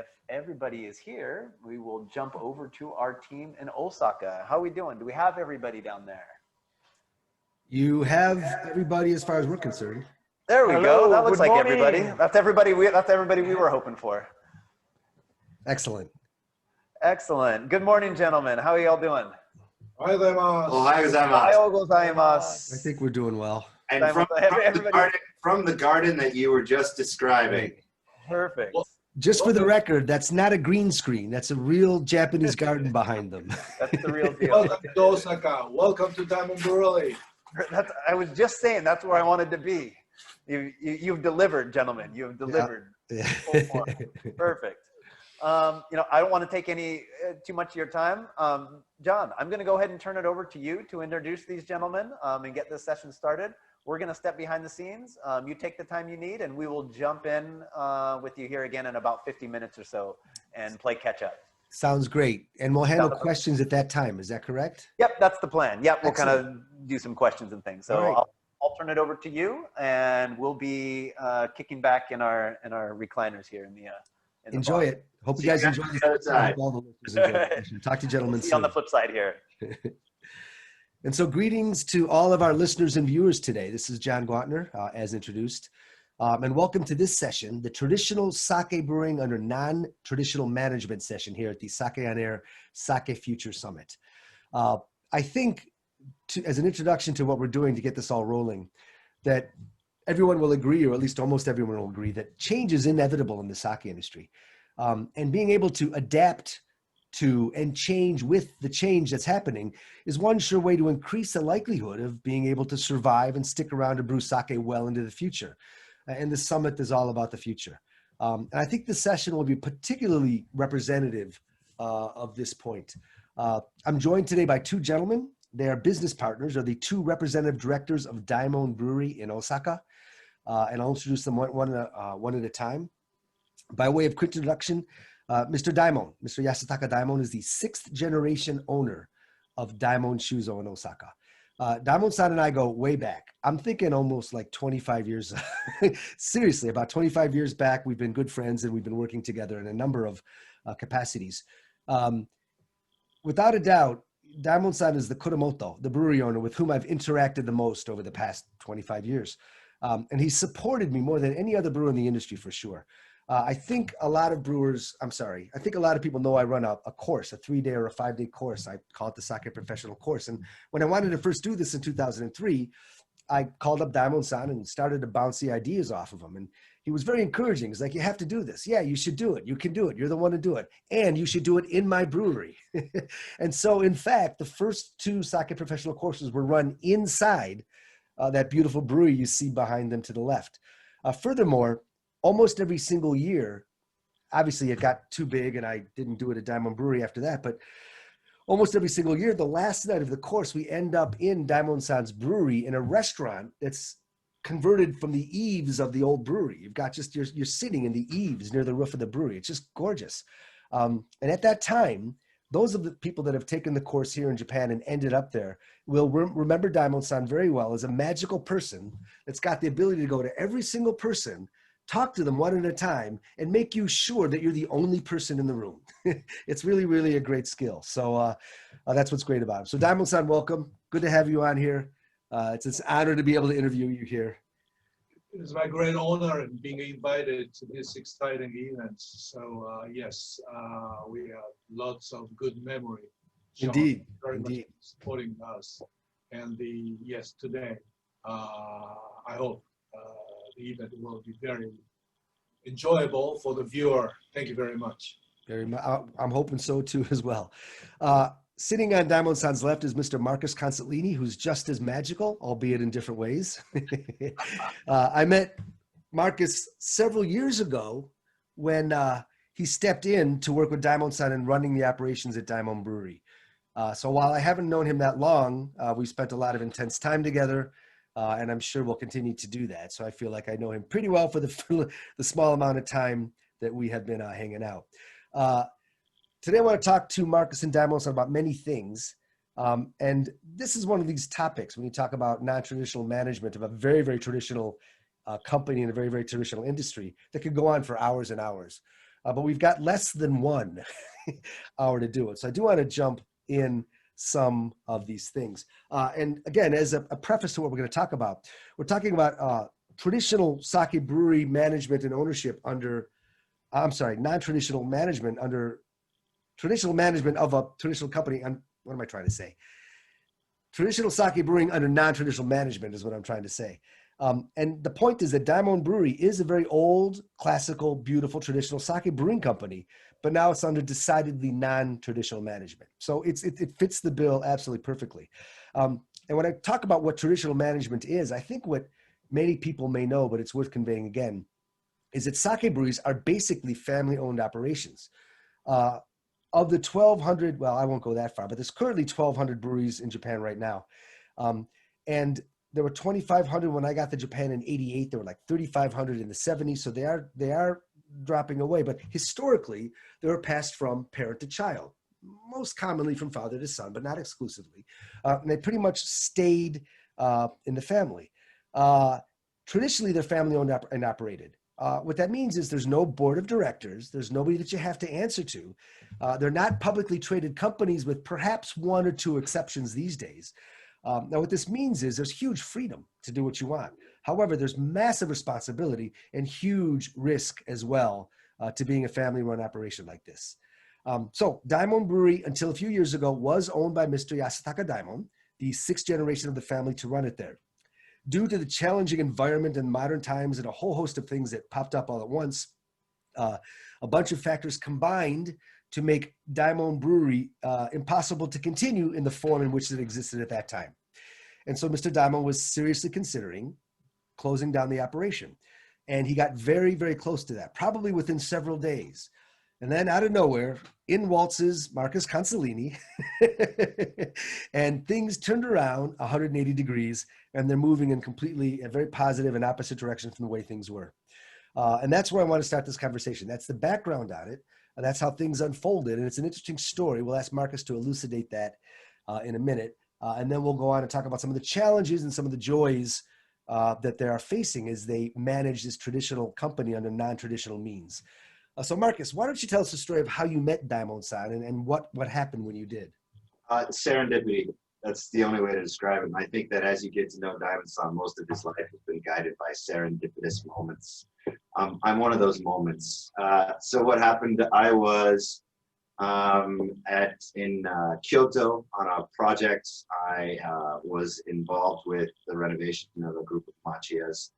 if everybody is here, we will jump over to our team in Osaka. How are we doing? Do we have everybody down there? You have everybody as far as we're concerned. There we go. That looks good like everybody. morning. That's everybody. That's everybody we were hoping for. Excellent. Excellent. Good morning, gentlemen. How are y'all doing? Ohayou Gozaimasu. I think we're doing well. And from the garden that you were just describing. Perfect. Just for the record, that's not a green screen. That's a real Japanese garden behind them. That's the real deal. Welcome to Osaka. Welcome to Damon Brewery. I was just saying that's where I wanted to be. You've delivered, gentlemen. You've delivered. Yeah. Perfect. I don't want to take too much of your time. John, I'm going to go ahead and turn it over to you to introduce these gentlemen and get this session started. We're going to step behind the scenes. You take the time you need, and we will jump in with you here again in about 50 minutes or so and play catch up. Sounds great. And we'll handle questions at that time. Is that correct? Yep, that's the plan. Yep, we'll Excellent. kind of do some questions and things. So right. I'll turn it over to you, and we'll be kicking back in our recliners here in the Enjoy bar. it. Hope you guys enjoy this. All the listeners enjoy it. Talk to you gentlemen See you soon. on the flip side here. And so greetings to all of our listeners and viewers today. This is John Gwantner, as introduced. And welcome to this session, the traditional sake brewing under non-traditional management session here at the Sake on Air Sake Future Summit. I think, as an introduction to what we're doing to get this all rolling, that everyone will agree, or at least almost everyone will agree, that change is inevitable in the sake industry. And being able to adapt to and change with the change that's happening is one sure way to increase the likelihood of being able to survive and stick around to brew sake well into the future. And the summit is all about the future. And I think this session will be particularly representative of this point. I'm joined today by two gentlemen. They are business partners, or the two representative directors of Daimon Brewery in Osaka. And I'll introduce them one at a time. By way of quick introduction, Mr. Daimon, Mr. Yasutaka Daimon, is the 6th generation owner of Daimon Shuzo in Osaka. Daimon-san and I go way back. I'm thinking almost like 25 years. Seriously, about 25 years back, we've been good friends and we've been working together in a number of capacities. Without a doubt, Daimon-san is the Kuromoto, the brewery owner with whom I've interacted the most over the past 25 years. And he's supported me more than any other brewer in the industry for sure. I think a lot of people know I run a course, a 3-day or a 5-day course. I call it the Sake Professional Course. And when I wanted to first do this in 2003, I called up Daimon-san and started to bounce the ideas off of him. And he was very encouraging. He's like, you have to do this. Yeah, you should do it. You can do it. You're the one to do it. And you should do it in my brewery. And so, in fact, the first 2 Sake Professional courses were run inside that beautiful brewery you see behind them to the left. Furthermore, almost every single year, obviously it got too big and I didn't do it at Daimon Brewery after that, but almost every single year, the last night of the course, we end up in Daimon-san's brewery in a restaurant that's converted from the eaves of the old brewery. You've got you're sitting in the eaves near the roof of the brewery. It's just gorgeous. And at that time, those of the people that have taken the course here in Japan and ended up there will remember Daimon-san very well as a magical person that's got the ability to go to every single person, talk to them one at a time, and make you sure that you're the only person in the room. It's really, really a great skill. So that's what's great about it. So Daimon-san, welcome. Good to have you on here. It's an honor to be able to interview you here. It's my great honor in being invited to this exciting event. So yes, we have lots of good memory. Indeed, very indeed. much supporting us. And today, I hope the event will be very enjoyable for the viewer. Thank you very much. Very much. I'm hoping so too as well. Sitting on Daimon-san's left is Mr. Marcus Consolini, who's just as magical, albeit in different ways. I met Marcus several years ago when he stepped in to work with Daimon-san in running the operations at Daimon Brewery. So while I haven't known him that long, we spent a lot of intense time together, and I'm sure we'll continue to do that. So I feel like I know him pretty well for the small amount of time that we have been hanging out. Today I want to talk to Marcus and Damon about many things. And this is one of these topics when you talk about non-traditional management of a very, very traditional company in a very, very traditional industry that could go on for hours and hours. but we've got less than 1 hour to do it. So I do want to jump in some of these things. And again, as a preface to what we're going to talk about, we're talking about traditional sake brewery management and ownership under, non-traditional management under traditional management of a traditional company. What am I trying to say? Traditional sake brewing under non-traditional management is what I'm trying to say. And the point is that Daimon Brewery is a very old, classical, beautiful, traditional sake brewing company, but now it's under decidedly non-traditional management. So it fits the bill absolutely perfectly. And when I talk about what traditional management is, I think what many people may know, but it's worth conveying again, is that sake breweries are basically family-owned operations. Of the 1,200, well, I won't go that far, but there's currently 1,200 breweries in Japan right now. And there were 2,500 when I got to Japan in '88. There were like 3,500 in the '70s. So they are dropping away. But historically, they were passed from parent to child, most commonly from father to son, but not exclusively. And they pretty much stayed in the family. Traditionally, they're family-owned and operated. What that means is there's no board of directors. There's nobody that you have to answer to. They're not publicly traded companies with perhaps 1 or 2 exceptions these days. Now, what this means is there's huge freedom to do what you want. However, there's massive responsibility and huge risk as well to being a family-run operation like this. So Daimon Brewery, until a few years ago, was owned by Mr. Yasutaka Daimon, the 6th generation of the family to run it there. Due to the challenging environment in modern times and a whole host of things that popped up all at once, a bunch of factors combined to make Daimon Brewery impossible to continue in the form in which it existed at that time. And so Mr. Daimon was seriously considering closing down the operation. And he got very, very close to that, probably within several days. And then out of nowhere, in waltzes Marcus Consolini, and things turned around 180 degrees, and they're moving in completely a very positive and opposite direction from the way things were. And that's where I want to start this conversation. That's the background on it. That's how things unfolded. And it's an interesting story. We'll ask Marcus to elucidate that in a minute. And then we'll go on and talk about some of the challenges and some of the joys that they are facing as they manage this traditional company under non-traditional means. So Marcus, why don't you tell us the story of how you met Daimon-san and what happened when you did? Serendipity. That's the only way to describe it. And I think that as you get to know Daimon-san, most of his life has been guided by serendipitous moments. I'm one of those moments. So what happened, I was in Kyoto on a project. I was involved with the renovation of a group of machiyas,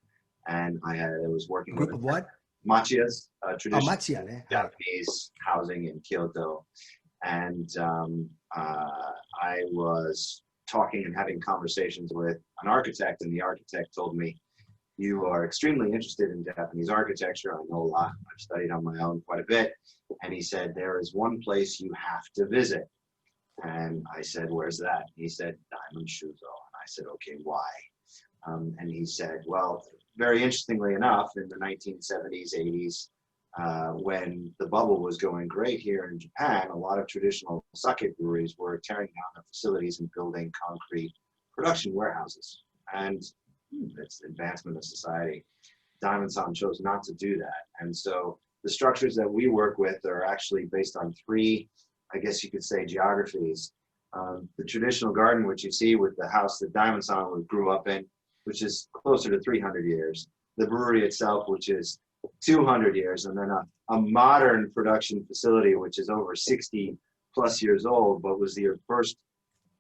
and I was working Group with of what? Machiyas, traditional machiya, Japanese housing in Kyoto. And I was talking and having conversations with an architect, and the architect told me, "You are extremely interested in Japanese architecture. I know a lot. I've studied on my own quite a bit." And he said, "There is one place you have to visit." And I said, "Where's that?" He said, "Diamond Shuzo." And I said, "Okay, why?" And he said, "Well, very interestingly enough, in the 1970s, 80s, when the bubble was going great here in Japan, a lot of traditional sake breweries were tearing down their facilities and building concrete production warehouses. And it's the advancement of society. Daimon-san chose not to do that. And so the structures that we work with are actually based on 3, I guess you could say, geographies. The traditional garden, which you see with the house that Daimon-san grew up in, which is closer to 300 years. The brewery itself, which is 200 years, and then a modern production facility, which is over 60 plus years old, but was the first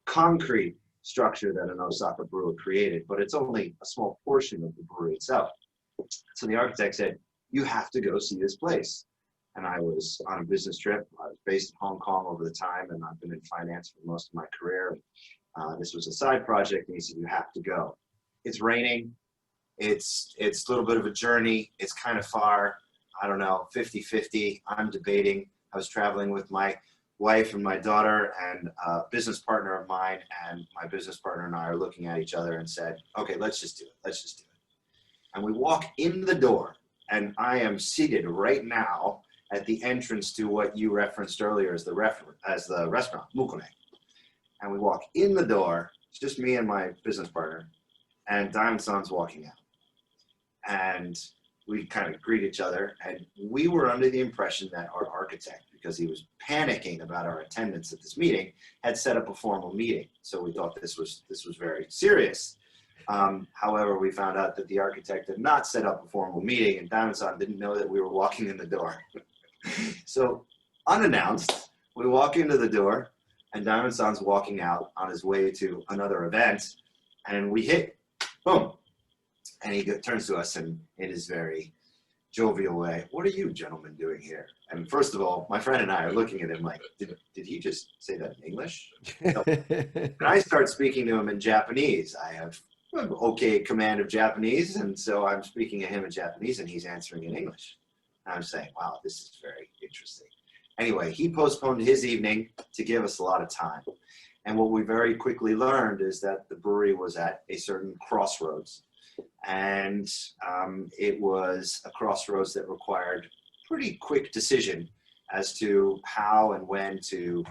concrete structure that an Osaka brewer created, but it's only a small portion of the brewery itself. So the architect said, "You have to go see this place." And I was on a business trip. I was based in Hong Kong over the time, and I've been in finance for most of my career. This was a side project, and he said, "You have to go. It's raining. It's a little bit of a journey. It's kind of far. I don't know, 50-50. I'm debating." I was traveling with my wife and my daughter and a business partner of mine, and my business partner and I are looking at each other and said, "Okay, let's just do it. Let's just do it." And we walk in the door, and I am seated right now at the entrance to what you referenced earlier as the restaurant, Mukone. And we walk in the door, it's just me and my business partner, and Daimon-san's walking out. And we kind of greet each other, and we were under the impression that our architect, because he was panicking about our attendance at this meeting, had set up a formal meeting. So we thought this was very serious. However, we found out that the architect had not set up a formal meeting, and Damon didn't know that we were walking in the door. So unannounced, we walk into the door, and Damon-san's walking out on his way to another event, and we hit, boom. And he turns to us and in his very jovial way, "What are you gentlemen doing here?" And first of all, my friend and I are looking at him like, did he just say that in English? No. And I start speaking to him in Japanese. I have okay command of Japanese, and so I'm speaking to him in Japanese, and he's answering in English. And I'm saying, wow, this is very interesting. Anyway, he postponed his evening to give us a lot of time. And what we very quickly learned is that the brewery was at a certain crossroads. And it was a crossroads that required pretty quick decision as to how and when to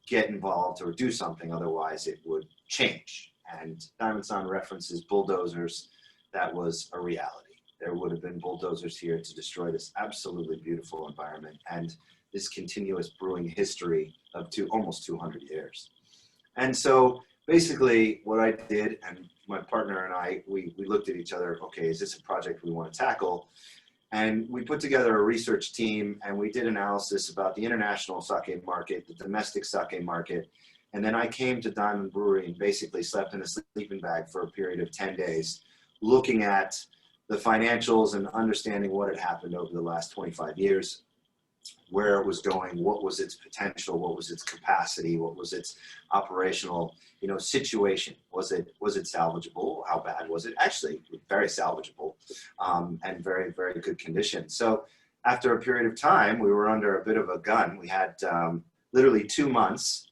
get involved or do something, otherwise it would change. And Daimon-san references bulldozers. That was a reality. There would have been bulldozers here to destroy this absolutely beautiful environment and this continuous brewing history of almost 200 years. And so basically what I did, and my partner and I, we looked at each other, okay, is this a project we want to tackle? And we put together a research team, and we did analysis about the international sake market, the domestic sake market. And then I came to Daimon Brewery and basically slept in a sleeping bag for a period of 10 days, looking at the financials and understanding what had happened over the last 25 years, where it was going, what was its potential, what was its capacity, what was its operational, situation. Was it salvageable? How bad was it? Actually, very salvageable, and very, very good condition. So after a period of time, we were under a bit of a gun. We had literally 2 months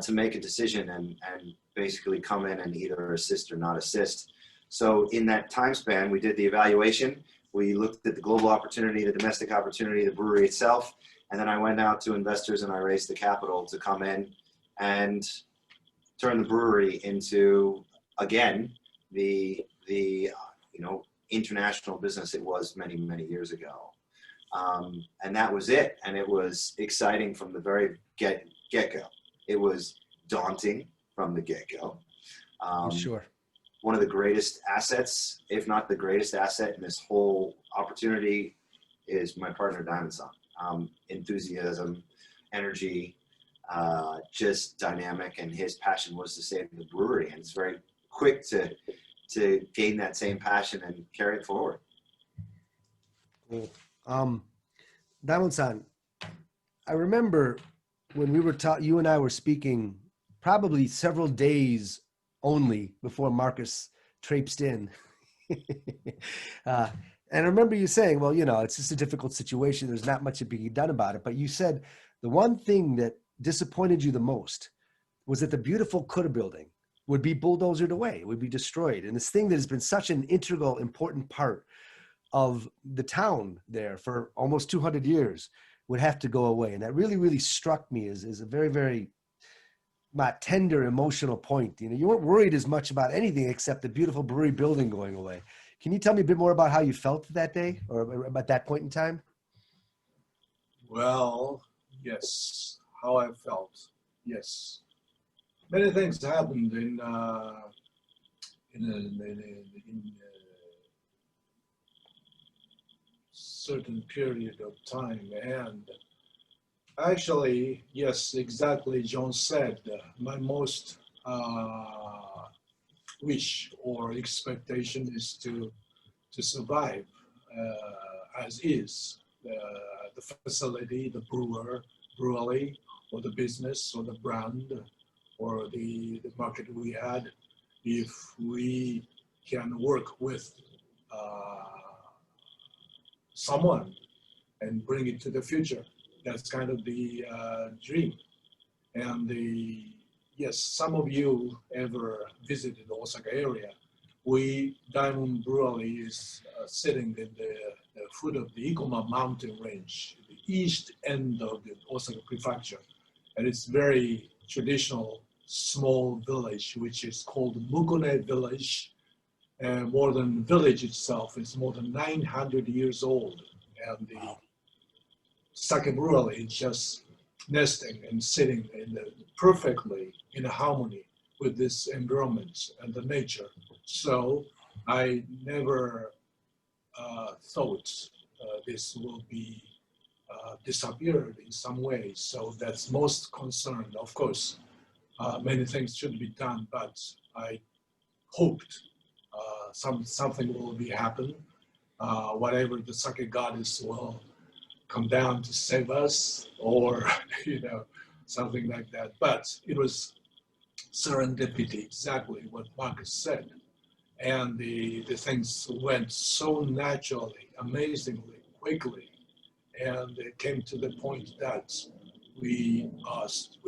to make a decision and basically come in and either assist or not assist. So in that time span, we did the evaluation. We looked at the global opportunity, the domestic opportunity, the brewery itself, and then I went out to investors and I raised the capital to come in and turn the brewery into, again, the international business it was many, many years ago. And that was it. And it was exciting from the very get-go. It was daunting from the get-go. Sure. One of the greatest assets, if not the greatest asset in this whole opportunity, is my partner Daimon-san. Enthusiasm, energy, just dynamic, and his passion was to save the brewery. And it's very quick to gain that same passion and carry it forward. Cool. Daimon-san, I remember when we were you and I were speaking probably several days only before Marcus traipsed in. And I remember you saying, well, it's just a difficult situation. There's not much to be done about it. But you said the one thing that disappointed you the most was that the beautiful Kura building would be bulldozered away, would be destroyed. And this thing that has been such an integral, important part of the town there for almost 200 years would have to go away. And that really, really struck me as a very, very tender, emotional point. You weren't worried as much about anything except the beautiful brewery building going away. Can you tell me a bit more about how you felt that day or about that point in time? Well, yes, how I felt. Yes, many things happened in certain period of time, and actually, yes, exactly. John said my most wish or expectation is to survive as is. The facility, the brewery, or the business, or the brand, or the market we had, if we can work with someone and bring it to the future. That's kind of the dream. And yes, some of you ever visited the Osaka area. Daimon Brewery is sitting in the foot of the Ikoma mountain range, the east end of the Osaka prefecture. And it's very traditional small village, which is called Mukone village. And more than the village itself is more than 900 years old. And the sake brewery is just nesting and sitting perfectly in harmony with this environment and the nature. So I never thought this will be disappeared in some way. So that's most concerned. Of course, many things should be done, but I hoped something will be happen. Whatever the sake goddess will come down to save us, or something like that. But it was serendipity, exactly what Marcus said, and the things went so naturally, amazingly, quickly, and it came to the point that we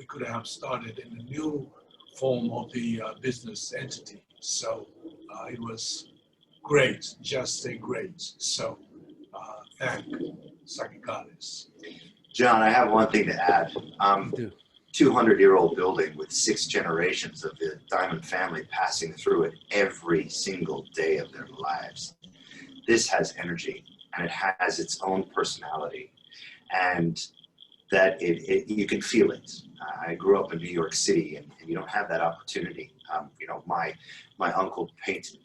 could have started in a new form of the business entity. So it was great, just say great. So thank Sake Goddess. John, I have one thing to add. 200-year-old building with 6 generations of the Daimon family passing through it every single day of their lives. This has energy, and it has its own personality, and that you can feel it. I grew up in New York City, and you don't have that opportunity. My uncle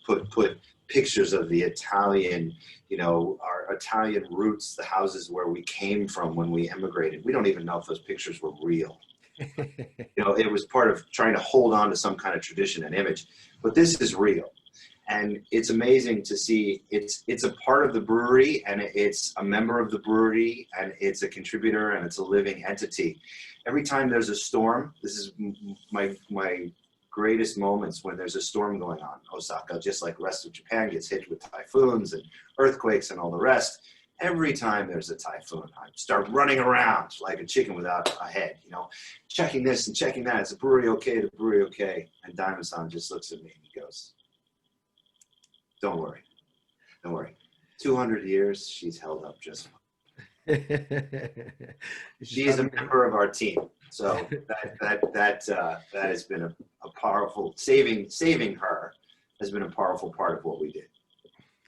put pictures of the Italian, our Italian roots, the houses where we came from when we immigrated. We don't even know if those pictures were real. It was part of trying to hold on to some kind of tradition and image, but this is real. And it's amazing to see it's a part of the brewery, and it's a member of the brewery, and it's a contributor, and it's a living entity. Every time there's a storm, this is my greatest moments when there's a storm going on. Osaka, just like the rest of Japan, gets hit with typhoons and earthquakes and all the rest. Every time there's a typhoon, I start running around like a chicken without a head, checking this and checking that. Is the brewery okay? The brewery okay? And Damon-san just looks at me and he goes, don't worry. 200 years, she's held up just fine. She is a member of our team. So that has been a powerful, saving her has been a powerful part of what we did.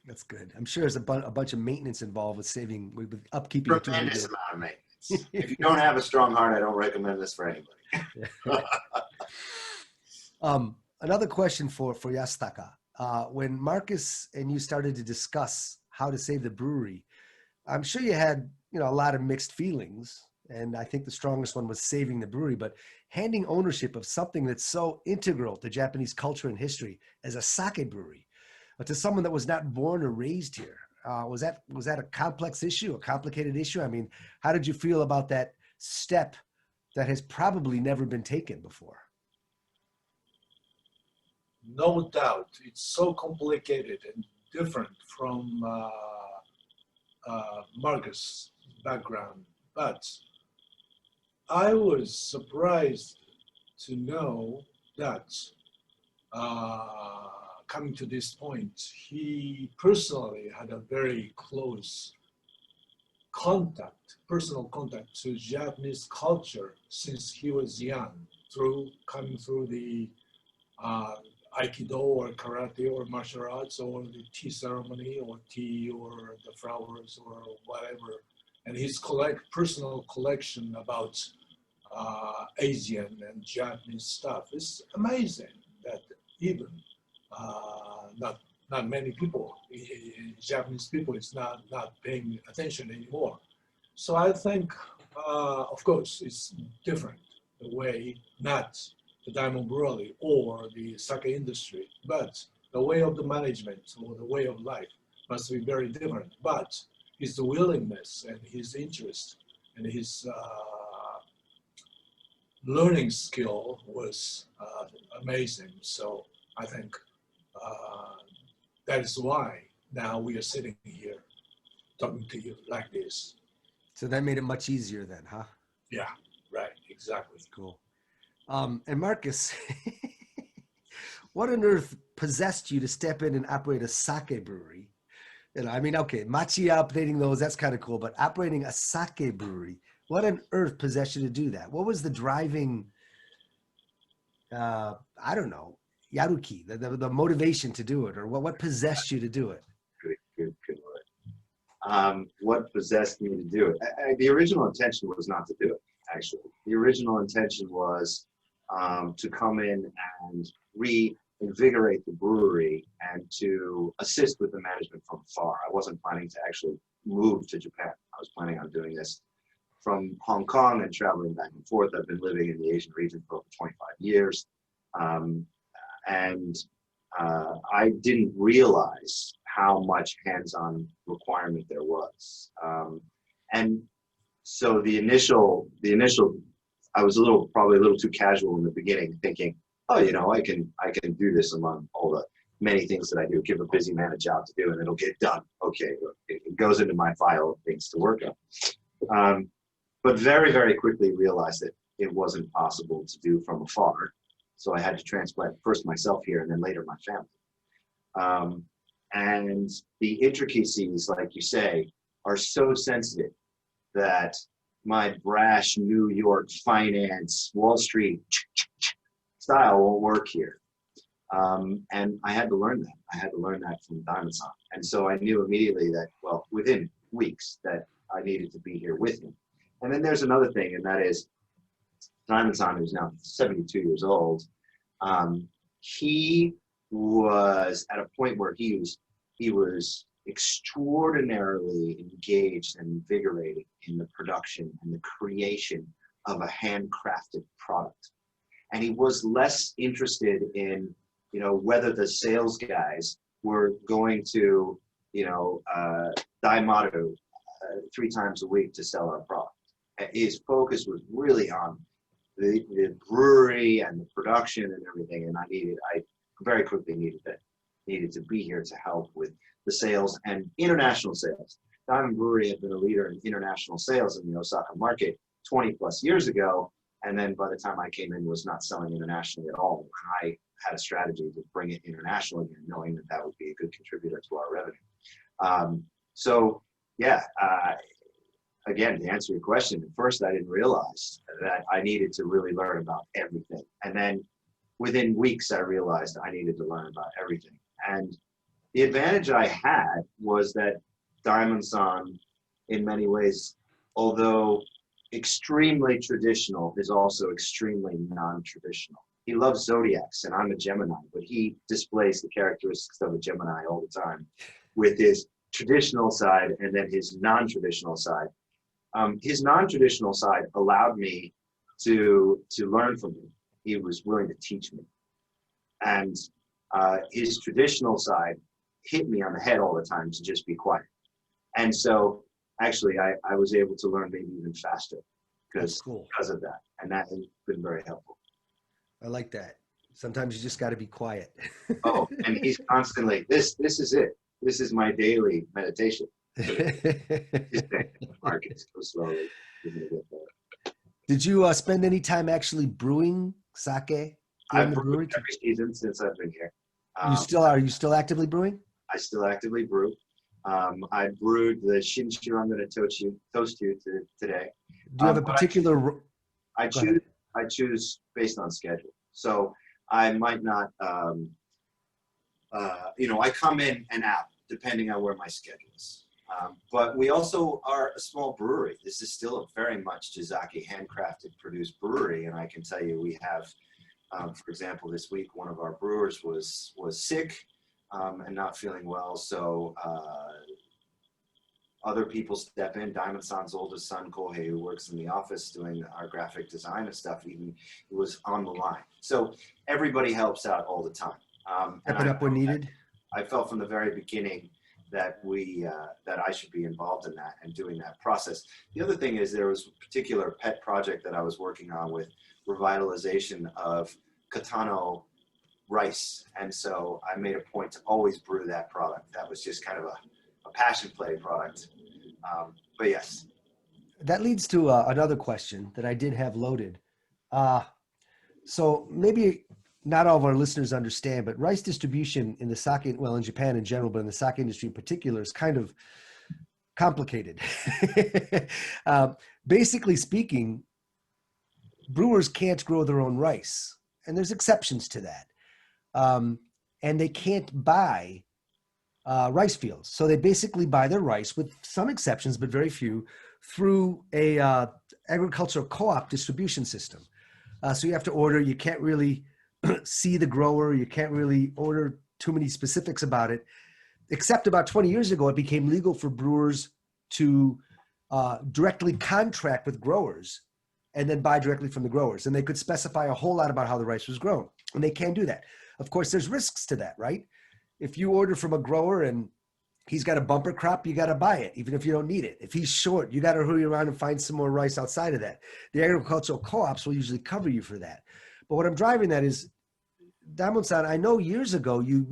That's good. I'm sure there's a bunch of maintenance involved with upkeeping. Tremendous amount of maintenance. If you don't have a strong heart, I don't recommend this for anybody. Another question for Yasutaka. When Marcus and you started to discuss how to save the brewery, I'm sure you had a lot of mixed feelings, and I think the strongest one was saving the brewery. But handing ownership of something that's so integral to Japanese culture and history as a sake brewery, to someone that was not born or raised here, was that a complex issue, a complicated issue? I mean, how did you feel about that step that has probably never been taken before? No doubt, it's so complicated and different from Marcus' background, but I was surprised to know that coming to this point, he personally had a very close personal contact to Japanese culture since he was young, coming through the Aikido or karate or martial arts or the tea ceremony or tea or the flowers or whatever. And his personal collection about Asian and Japanese stuff is amazing that even not many people, Japanese people, is not paying attention anymore. So I think, of course, it's different the way, not the Daimon Brewery or the sake industry, but the way of the management or the way of life must be very different. But his willingness and his interest and his learning skill was amazing. So I think that is why now we are sitting here talking to you like this. So that made it much easier then, huh? Yeah, right, exactly. Cool. And Marcus, what on earth possessed you to step in and operate a sake brewery? I mean, okay, machi operating those, that's kind of cool, but operating a sake brewery, what on earth possessed you to do that? What was the driving, I don't know, yaruki, the motivation to do it, or what possessed you to do it? Good word. What possessed me to do it? The original intention was not to do it, actually. The original intention was to come in and reinvigorate the brewery and to assist with the management from afar. I wasn't planning to actually move to Japan. I was planning on doing this from Hong Kong and traveling back and forth. I've been living in the Asian region for over 25 years. I didn't realize how much hands-on requirement there was. And so the initial, I was probably a little too casual in the beginning, thinking, oh, I can do this among all the many things that I do. Give a busy man a job to do, and it'll get done. Okay, it goes into my file of things to work on. But very, very quickly realized that it wasn't possible to do from afar. So I had to transplant first myself here and then later my family. And the intricacies, like you say, are so sensitive that my brash New York finance, Wall Street style won't work here. And I had to learn that. I had to learn that from Damon. And so I knew immediately that, well, within weeks, that I needed to be here with him. And then there's another thing, and that is Damon, who's now 72 years old, he was at a point where he was extraordinarily engaged and invigorated in the production and the creation of a handcrafted product. And he was less interested in, whether the sales guys were going to, Daimon 3 times a week to sell our product. His focus was really on the brewery and the production and everything. And I very quickly needed to be here to help with the sales and international sales. Damon Brewery had been a leader in international sales in the Osaka market 20 plus years ago. And then by the time I came in, was not selling internationally at all. I had a strategy to bring it international again, knowing that that would be a good contributor to our revenue. Again, to answer your question, at first I didn't realize that I needed to really learn about everything. And then within weeks, I realized I needed to learn about everything. And the advantage I had was that Daimon-san, in many ways, although extremely traditional, is also extremely non-traditional. He loves zodiacs, and I'm a Gemini, but he displays the characteristics of a Gemini all the time with his traditional side and then his non-traditional side. His non-traditional side allowed me to learn from him. He was willing to teach me. And his traditional side hit me on the head all the time to just be quiet. And so actually I was able to learn maybe even faster because of that. And that has been very helpful. I like that. Sometimes you just got to be quiet. Oh, and he's constantly, this is it. This is my daily meditation. Markets go slowly. Did you spend any time actually brewing sake? I've brewed every season since I've been here. Are you still actively brewing? I still actively brew. I brewed the Shinshu I'm going to toast you to today. Do you have a particular? I choose based on schedule. So I might not. I come in and out depending on where my schedule is. But we also are a small brewery. This is still a very much Jizaki handcrafted produced brewery, and I can tell you we have, for example, this week one of our brewers was sick and not feeling well, so other people step in. Daimon-san's oldest son, Kohei, who works in the office doing our graphic design and stuff, even was on the line. So everybody helps out all the time. Step it up when needed. I felt from the very beginning that that I should be involved in that and doing that process. The other thing is there was a particular pet project that I was working on with revitalization of Katano rice. And so I made a point to always brew that product. That was just kind of a passion play product. But yes. That leads to another question that I did have loaded. So maybe not all of our listeners understand, but rice distribution in the sake, well, in Japan in general, but in the sake industry in particular, is kind of complicated. Basically speaking, brewers can't grow their own rice, and there's exceptions to that. and they can't buy rice fields. So they basically buy their rice, with some exceptions, but very few, through a agricultural co-op distribution system. So you have to order. You can't really see the grower. You can't really order too many specifics about it. Except about 20 years ago, it became legal for brewers to directly contract with growers and then buy directly from the growers. And they could specify a whole lot about how the rice was grown. And they can do that. Of course, there's risks to that, right? If you order from a grower and he's got a bumper crop, you got to buy it, even if you don't need it. If he's short, you got to hurry around and find some more rice outside of that. The agricultural co-ops will usually cover you for that. But what I'm driving at is, Damon-san, I know years ago you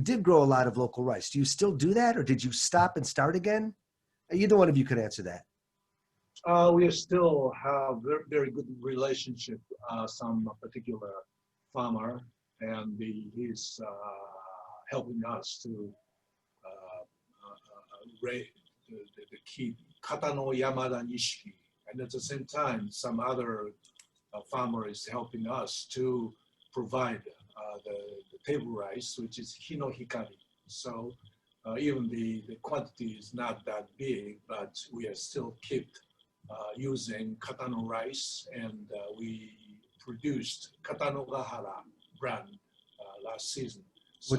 did grow a lot of local rice. Do you still do that, or did you stop and start again? Either one of you could answer that. We still have very, very good relationship. Some particular farmer, and he's helping us to keep kata no yamada nishiki, and at the same time, some other farmer is helping us to provide the table rice, which is hino hikari. So even the quantity is not that big, but we are still keep using Katano rice, and we produced Katanogahara brand last season. So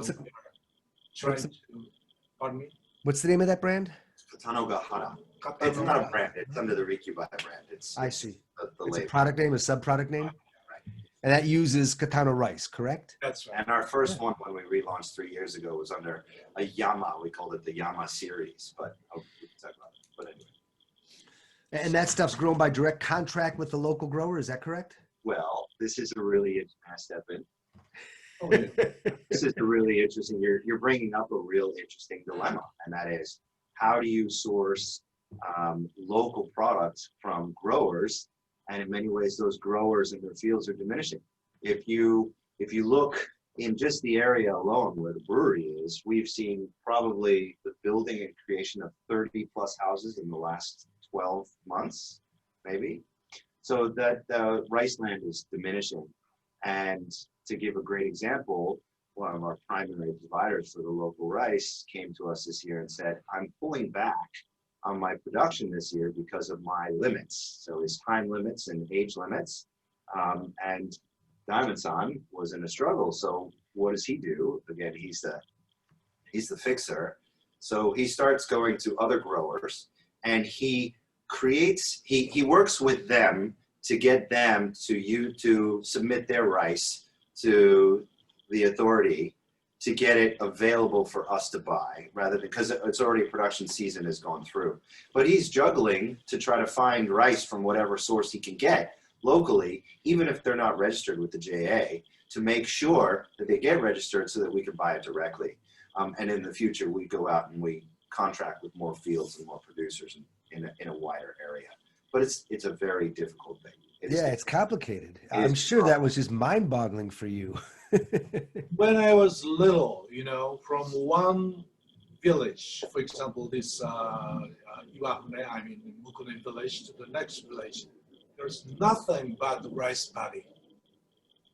pardon me? What's the name of that brand? Katanogahara. It's not a brand. It's under the Rikubaya brand. I see. It's a product name, a sub-product name? Right. And that uses Katano rice, correct? That's right. And our first one, when we relaunched 3 years ago, was under a Yama. We called it the Yama series, but we can talk about it. But anyway. And that stuff's grown by direct contract with the local grower, is that correct? Well, this is a really step in. Oh, yeah. This is a really interesting. You're bringing up a real interesting dilemma, and that is, how do you source local products from growers? And in many ways, those growers and their fields are diminishing. If you look in just the area alone where the brewery is, we've seen probably the building and creation of 30 plus houses in the last 12 months, maybe. So that rice land is diminishing. And to give a great example, one of our primary providers for the local rice came to us this year and said, I'm pulling back on my production this year because of my limits. So his time limits and age limits. And Daimon-san was in a struggle. So what does he do? Again, he's the fixer. So he starts going to other growers, and he works with them to get them to submit their rice to the authority to get it available for us to buy, rather than, because it's already production season has gone through. But he's juggling to try to find rice from whatever source he can get locally, even if they're not registered with the JA, to make sure that they get registered so that we can buy it directly. And in the future, we go out and we contract with more fields and more producers in a wider area. But it's a very difficult thing. It's complicated. I'm sure that was just mind-boggling for you. When I was little, from one village, for example, this Iwakune, Mukune village, to the next village, there's nothing but the rice paddy.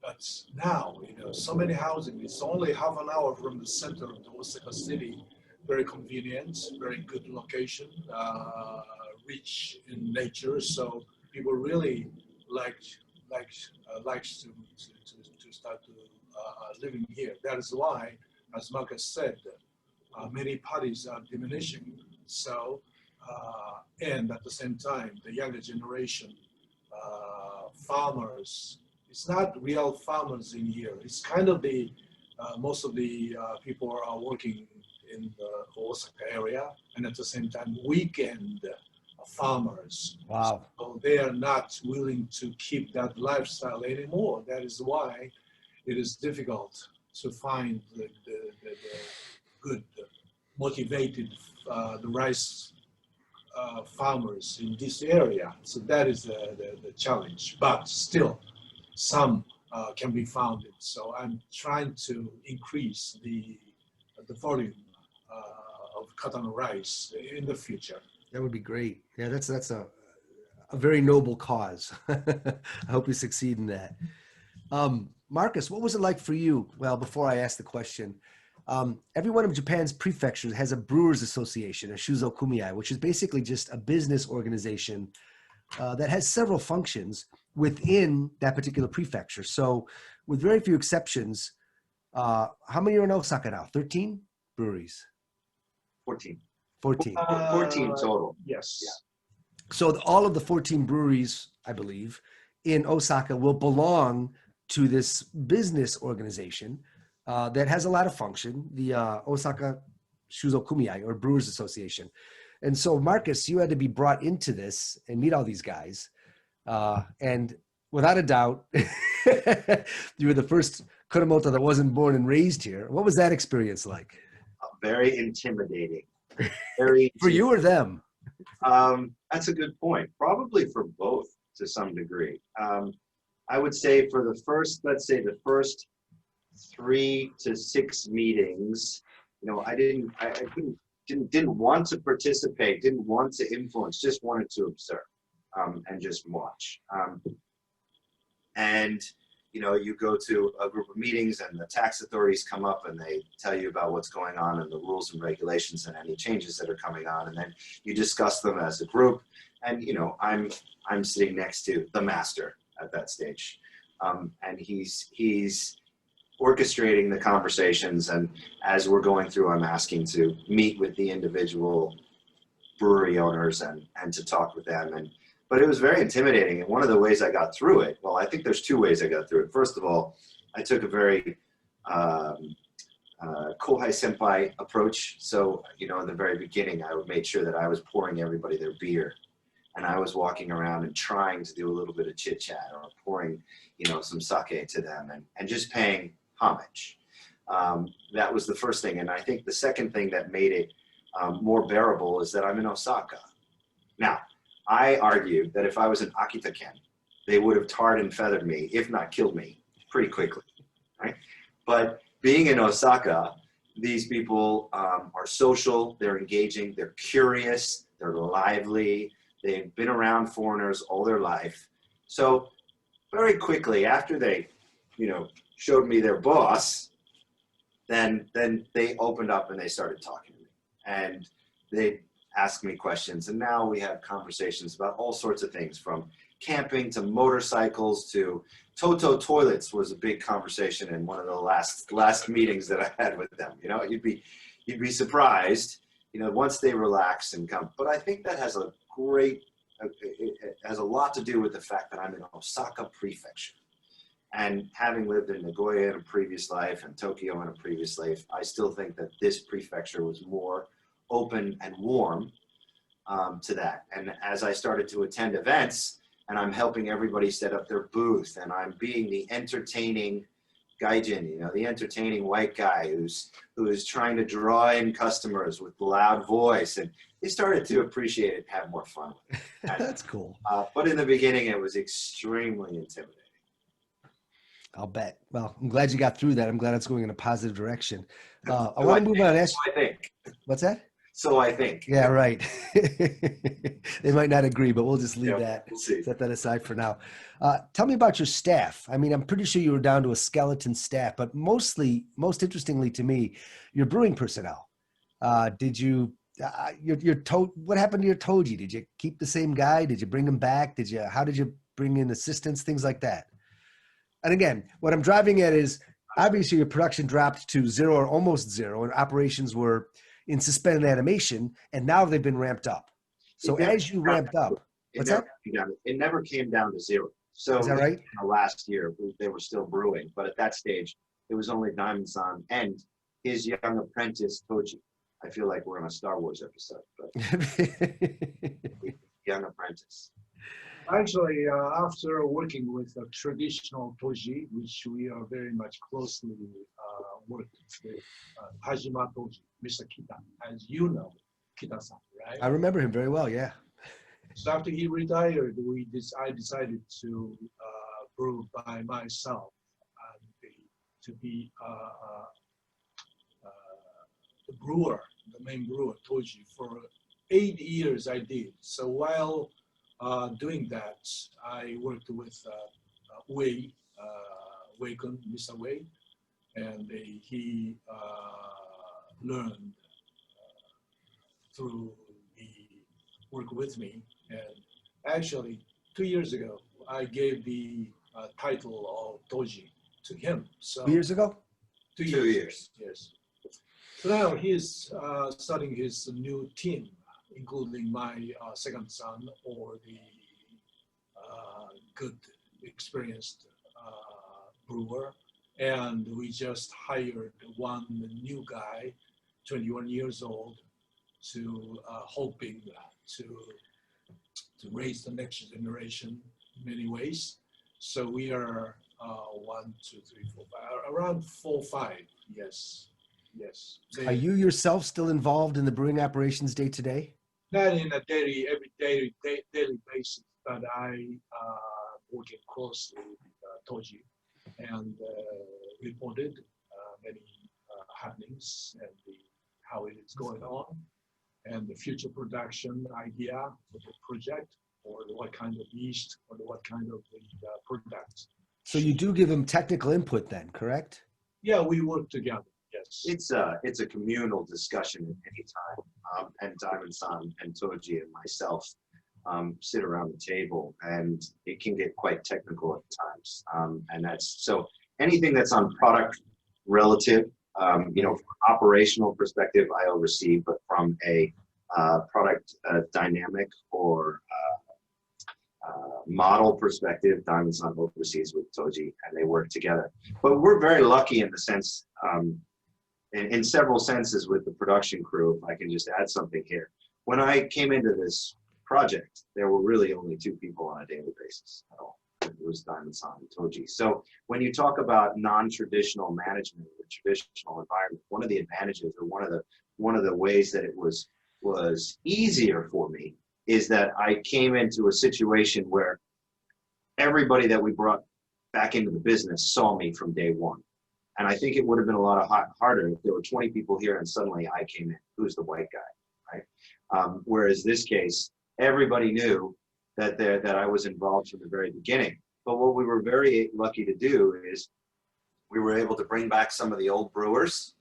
But now, so many housing, it's only half an hour from the center of the Osaka city. Very convenient, very good location, rich in nature. So people really likes to start to living here. That is why, as Marcus said, many parties are diminishing. So, and at the same time, the younger generation, farmers, it's not real farmers in here. It's kind of the, most of the people are working in the Osaka area, and at the same time, weekend farmers. Wow. So they are not willing to keep that lifestyle anymore. That is why it is difficult to find the good, motivated the rice farmers in this area. So that is the challenge. But still, some can be founded. So I'm trying to increase the volume of Katano rice in the future. That would be great. Yeah, that's a very noble cause. I hope you succeed in that. Marcus, what was it like for you? Well, before I ask the question, every one of Japan's prefectures has a brewers association, a Shuzo Kumiai, which is basically just a business organization that has several functions within that particular prefecture. So with very few exceptions, how many are in Osaka now? 13 breweries? 14. 14. 14 total. Yes. Yeah. So all of the 14 breweries, I believe, in Osaka will belong to this business organization that has a lot of function, the Osaka Shuzo Kumiai, or Brewers Association. And so, Marcus, you had to be brought into this and meet all these guys. And without a doubt, you were the first Kuromoto that wasn't born and raised here. What was that experience like? Very intimidating. Very For you or them? That's a good point. Probably for both to some degree. I would say for the first, let's say the first 3 to 6 meetings, you know, I didn't want to participate, didn't want to influence, just wanted to observe and just watch. And you know, you go to a group of meetings and the tax authorities come up and they tell you about what's going on and the rules and regulations and any changes that are coming on, and then you discuss them as a group. And you know, I'm sitting next to the master at that stage, and he's orchestrating the conversations, and as we're going through, I'm asking to meet with the individual brewery owners and to talk with them. But it was very intimidating, and one of the ways I got through it, well, I think there's 2 ways I got through it. First of all, I took a very kohai senpai approach. So, you know, in the very beginning, I made sure that I was pouring everybody their beer, and I was walking around and trying to do a little bit of chit chat or pouring, you know, some sake to them and just paying homage. That was the first thing. And I think the second thing that made it more bearable is that I'm in Osaka. Now, I argue that if I was in Akita-ken, they would have tarred and feathered me, if not killed me, pretty quickly, right? But being in Osaka, these people are social, they're engaging, they're curious, they're lively, they've been around foreigners all their life. So very quickly after they, you know, showed me their boss, then they opened up and they started talking to me. And they ask me questions, and now we have conversations about all sorts of things, from camping to motorcycles to Toto toilets was a big conversation in one of the last meetings that I had with them. You know, you'd be surprised, you know, once they relax and come. But I think that has it has a lot to do with the fact that I'm in Osaka Prefecture, and having lived in Nagoya in a previous life and Tokyo in a previous life, I still think that this prefecture was more open and warm to that. And as I started to attend events and I'm helping everybody set up their booth and I'm being the entertaining gaijin, you know, the entertaining white guy who is trying to draw in customers with loud voice, and they started to appreciate it and have more fun with it. That's cool. But in the beginning, it was extremely intimidating. I'll bet. Well, I'm glad you got through that. I'm glad it's going in a positive direction. I want to move on and ask you. I think. What's that? So I think. Yeah, right. They might not agree, but we'll just leave that. We'll see. Set that aside for now. Tell me about your staff. I mean, I'm pretty sure you were down to a skeleton staff, but most interestingly to me, your brewing personnel. Did you, what happened to your toji? Did you keep the same guy? Did you bring him back? How did you bring in assistants, things like that? And again, what I'm driving at is obviously your production dropped to 0 or almost 0, and operations were in suspended animation, and now they've been ramped up. So as you ramped up, what's that? It never came down to 0. So is that right? Last year, they were still brewing, but at that stage, it was only Damon-san and his young apprentice, Toji. I feel like we're on a Star Wars episode, but young apprentice. Actually, after working with a traditional Toji, which we are very much closely working with, Hajima Toji, Mr. Kita, as you know, Kita-san, right? I remember him very well, yeah. So after he retired, I decided to brew by myself and to be the brewer, the main brewer, Toji, for 8 years I did. So while doing that, I worked with Wei, Waken, Mr. Wade, and he learned through the work with me. And actually, 2 years ago, I gave the title of Toji to him. So 2 years ago? 2 2 years. years. Yes. So now he's starting his new team, including my second son or the good experienced brewer. And we just hired one new guy, 21 years old, to hoping to raise the next generation in many ways. So we are 1, 2, 3, 4, 5, around 4, 5. Yes, yes. Are you yourself still involved in the brewing operations day to day? Not in a daily basis, but I working closely with Toji and reported many happenings and how it is going on and the future production idea for the project or what kind of yeast or what kind of the product. So you do give him technical input then, correct? Yeah, we work together. Yes. It's a communal discussion at any time, and Damon-san and Toji and myself sit around the table, and it can get quite technical at times. And that's so anything that's on product relative, you know, from an operational perspective, I oversee, but from a product dynamic or model perspective, Damon-san oversees with Toji, and they work together. But we're very lucky in the sense, in several senses with the production crew, if I can just add something here. When I came into this project, there were really only 2 people on a daily basis at all. It was Damon-san and Toji. So when you talk about non-traditional management or traditional environment, one of the advantages or one of the ways that it was easier for me is that I came into a situation where everybody that we brought back into the business saw me from day one. And I think it would have been a lot harder if there were 20 people here and suddenly I came in. Who's the white guy, right? Whereas this case, everybody knew that I was involved from the very beginning. But what we were very lucky to do is we were able to bring back some of the old brewers,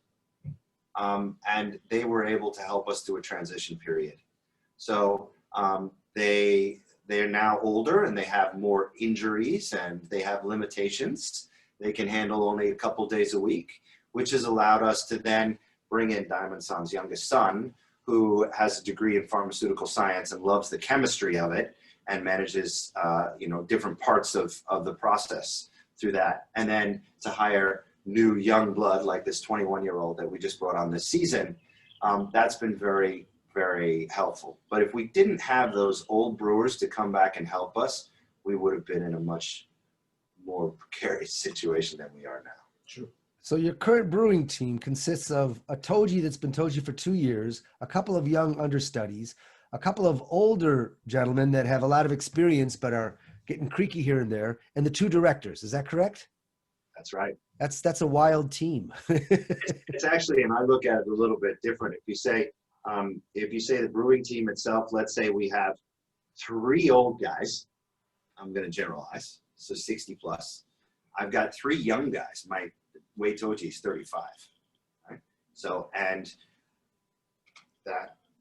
and they were able to help us through a transition period. So they're now older and they have more injuries and they have limitations. They can handle only a couple days a week, which has allowed us to then bring in Damon-san's youngest son, who has a degree in pharmaceutical science and loves the chemistry of it and manages, you know, different parts of the process through that. And then to hire new young blood like this 21-year-old that we just brought on this season, that's been very, very helpful. But if we didn't have those old brewers to come back and help us, we would have been in a much more precarious situation than we are now. True. So your current brewing team consists of a Toji that's been Toji for 2 years, a couple of young understudies, a couple of older gentlemen that have a lot of experience but are getting creaky here and there, and the 2 directors. Is that correct? That's right. That's a wild team. It's actually, and I look at it a little bit different. If you say the brewing team itself, let's say we have 3 old guys. I'm going to generalize, so 60 plus. I've got 3 young guys. My Wei Toji is 35, right? So, and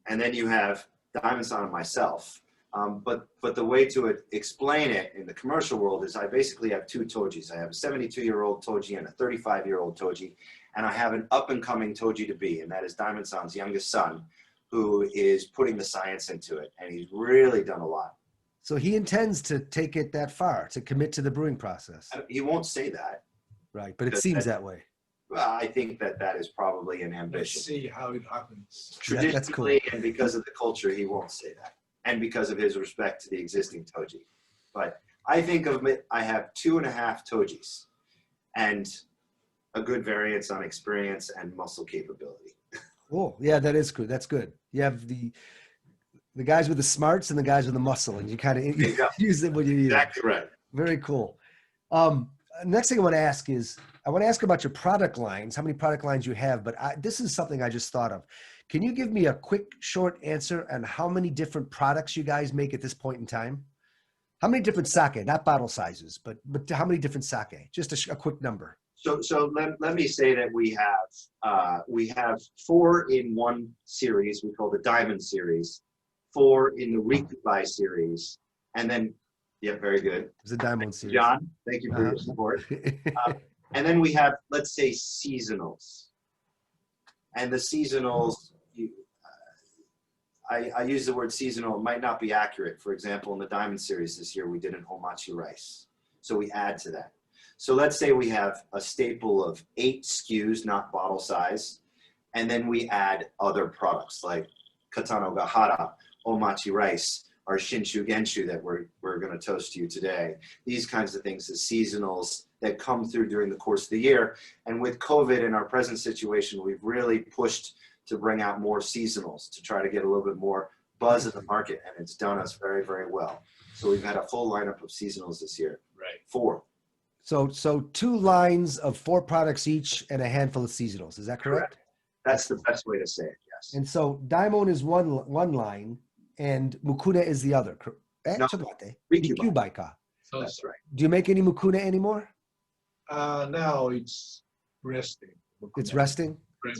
then you have Daimon-san and myself. But the way to explain it in the commercial world is I basically have 2 Tojis. I have a 72-year-old Toji and a 35-year-old Toji, and I have an up-and-coming Toji to be, and that is Daimon-san's youngest son, who is putting the science into it, and he's really done a lot. So he intends to take it that far, to commit to the brewing process. He won't say that. Right, but it seems that way. Well, I think that is probably an ambition. Let's see how it happens. Yeah, that's cool. Traditionally, and because of the culture, he won't say that. And because of his respect to the existing Toji. But I think of it, I have 2.5 Tojis and a good variance on experience and muscle capability. Oh, yeah, that is good. That's good. You have the guys with the smarts and the guys with the muscle, and you kind of use them when you need Exactly right. Very cool. Next thing I want to ask is, I want to ask about your product lines, how many product lines you have, but this is something I just thought of. Can you give me a quick, short answer on how many different products you guys make at this point in time? How many different sake, not bottle sizes, but how many different sake? Just a quick number. So let me say that we have 4 in one series we call the Diamond series, 4 in the Rikubai series, and then very good. It's a Daimon series. John, thank you for your support. And then we have, let's say, seasonals. And the seasonals, I use the word seasonal, it might not be accurate. For example, in the Diamond series this year, we did an omachi rice. So we add to that. So let's say we have a staple of 8 SKUs, not bottle size, and then we add other products like Katano Gahara, omachi rice, our Shinshu Genshu that we're going to toast to you today. These kinds of things, the seasonals that come through during the course of the year. And with COVID and our present situation, we've really pushed to bring out more seasonals to try to get a little bit more buzz in the market, and it's done us very, very well. So we've had a full lineup of seasonals this year. Right. 4. So 2 lines of 4 products each and a handful of seasonals. Is that correct? That's the best way to say it, yes. And so Daimon is one line and Mukune is the other. No, Rikubai. Rikubai. Ka. So That's right. Do you make any Mukune anymore? now it's resting. It's resting,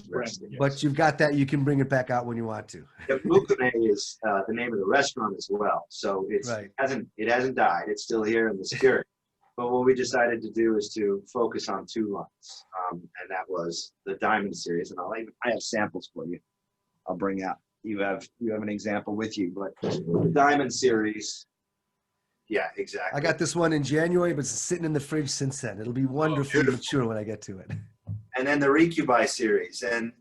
Resting. Yes. but you've got that. You can bring it back out when you want to. Yeah, Mukune is the name of the restaurant as well. So it hasn't died. It's still here in the spirit. But what we decided to do is to focus on 2 lines, and that was the Diamond series. And I have samples for you. I'll bring out. You have an example with you, but the Diamond series. Yeah, exactly. I got this one in January, but it's sitting in the fridge since then. It'll be wonderfully mature when I get to it. And then the Rikubai series, and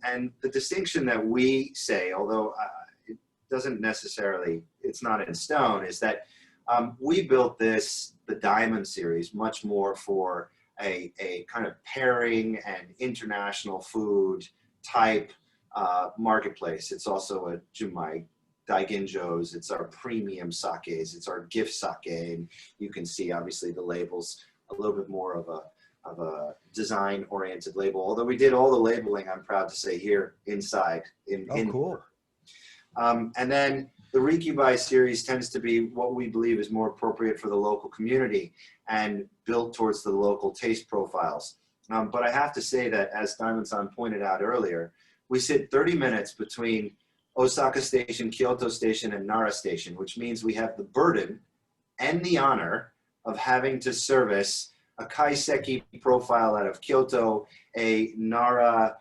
the distinction that we say, although it doesn't necessarily, it's not in stone, is that we built the Diamond series much more for a kind of pairing and international food type marketplace. It's also a Jumai Daiginjos, it's our premium sakes, it's our gift sake, and you can see obviously the labels a little bit more of a design oriented label. Although we did all the labeling, I'm proud to say, here inside. Cool. And then the Rikubai series tends to be what we believe is more appropriate for the local community and built towards the local taste profiles. But I have to say that, as Daimon-san pointed out earlier, we sit 30 minutes between Osaka Station, Kyoto Station, and Nara Station, which means we have the burden and the honor of having to service a kaiseki profile out of Kyoto, a Nara,